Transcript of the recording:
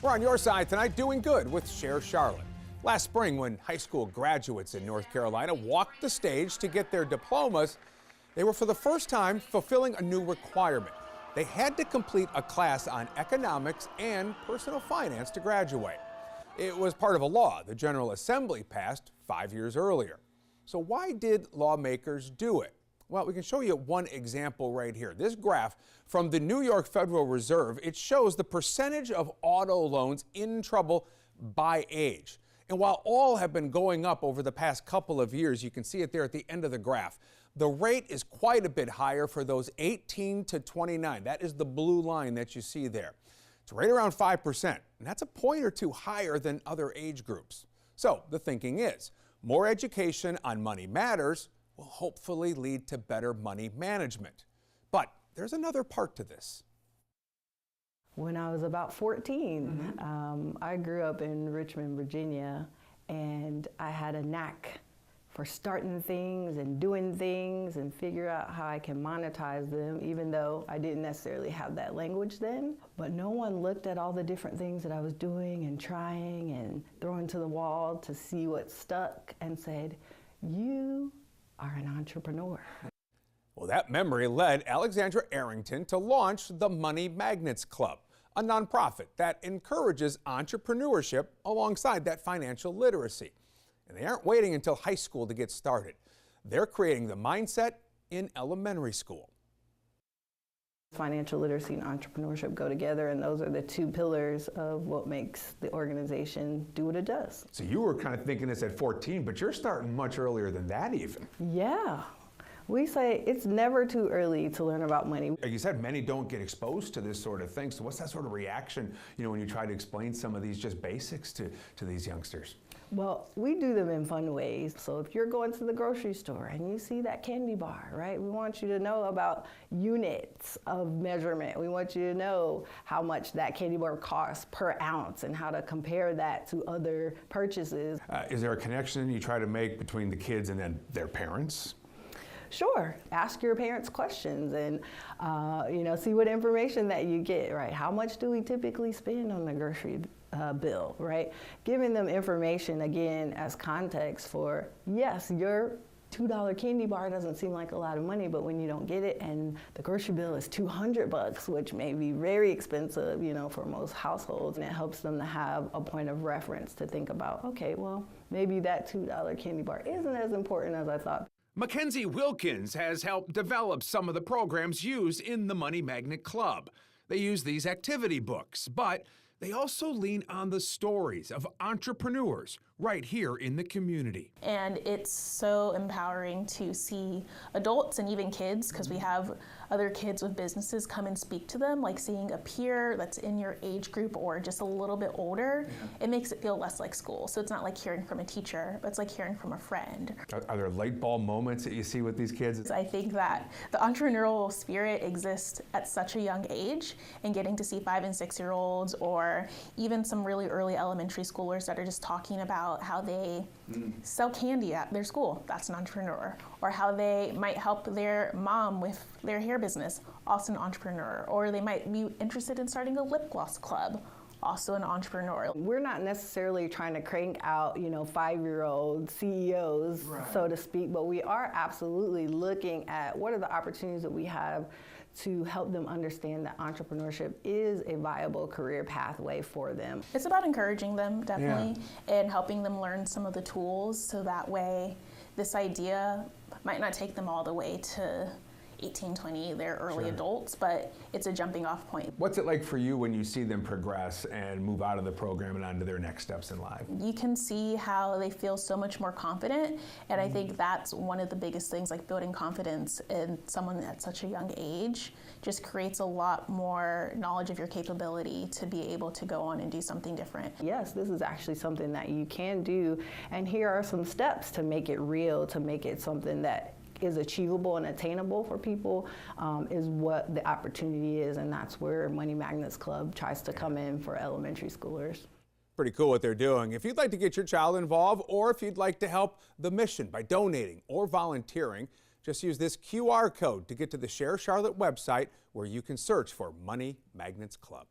We're on your side tonight, doing good with Share Charlotte. Last spring, when high school graduates in North Carolina walked the stage to get their diplomas, they were for the first time fulfilling a new requirement. They had to complete a class on economics and personal finance to graduate. It was part of a law the General Assembly passed 5 years earlier. So why did lawmakers do it? Well, we can show you one example right here. This graph from the New York Federal Reserve, it shows the percentage of auto loans in trouble by age. And while all have been going up over the past couple of years, you can see it there at the end of the graph. The rate is quite a bit higher for those 18 to 29. That is the blue line that you see there. It's right around 5%, and that's a point or two higher than other age groups. So the thinking is, more education on money matters will hopefully lead to better money management. But there's another part to this. When I was about 14, I grew up in Richmond, Virginia, and I had a knack for starting things and doing things and figure out how I can monetize them, even though I didn't necessarily have that language then. But no one looked at all the different things that I was doing and trying and throwing to the wall to see what stuck and said, "You are an entrepreneur." Well, that memory led Alexandra Arrington to launch the Money Magnets Club, a nonprofit that encourages entrepreneurship alongside that financial literacy. And they aren't waiting until high school to get started. They're creating the mindset in elementary school. Financial literacy and entrepreneurship go together, and those are the two pillars of what makes the organization do what it does. So you were kind of thinking this at 14, but you're starting much earlier than that even. Yeah. We say it's never too early to learn about money. Like you said, many don't get exposed to this sort of thing. So what's that sort of reaction, when you try to explain some of these just basics to these youngsters? Well, we do them in fun ways. So if you're going to the grocery store and you see that candy bar, right? We want you to know about units of measurement. We want you to know how much that candy bar costs per ounce and how to compare that to other purchases. Is there a connection you try to make between the kids and then their parents? Sure. Ask your parents questions and, see what information that you get, right? How much do we typically spend on the grocery bill, right? Giving them information, again, as context for, yes, your $2 candy bar doesn't seem like a lot of money, but when you don't get it and the grocery bill is $200, which may be very expensive, for most households, and it helps them to have a point of reference to think about, okay, well, maybe that $2 candy bar isn't as important as I thought. Mackenzie Wilkins has helped develop some of the programs used in the Money Magnet Club. They use these activity books, but they also lean on the stories of entrepreneurs right here in the community. And it's so empowering to see adults and even kids, because we have other kids with businesses come and speak to them, like seeing a peer that's in your age group or just a little bit older. It makes it feel less like school. So it's not like hearing from a teacher, but it's like hearing from a friend. Are there light bulb moments that you see with these kids? I think that the entrepreneurial spirit exists at such a young age, and getting to see 5 and 6 year olds or even some really early elementary schoolers that are just talking about how they sell candy at their school, that's an entrepreneur, or how they might help their mom with their hair business, also an entrepreneur, or they might be interested in starting a lip gloss club, also an entrepreneur. We're not necessarily trying to crank out, 5-year-old CEOs, so to speak, but we are absolutely looking at what are the opportunities that we have to help them understand that entrepreneurship is a viable career pathway for them. It's about encouraging them, definitely, and helping them learn some of the tools, so that way this idea might not take them all the way to 18, 20, they're early adults, but it's a jumping off point. What's it like for you when you see them progress and move out of the program and onto their next steps in life? You can see how they feel so much more confident, and I think that's one of the biggest things, like building confidence in someone at such a young age just creates a lot more knowledge of your capability to be able to go on and do something different. Yes, this is actually something that you can do, and here are some steps to make it real, to make it something that is achievable and attainable for people, is what the opportunity is, and that's where Money Magnets Club tries to come in for elementary schoolers. Pretty cool what they're doing. If you'd like to get your child involved, or if you'd like to help the mission by donating or volunteering, just use this QR code to get to the Share Charlotte website, where you can search for Money Magnets Club.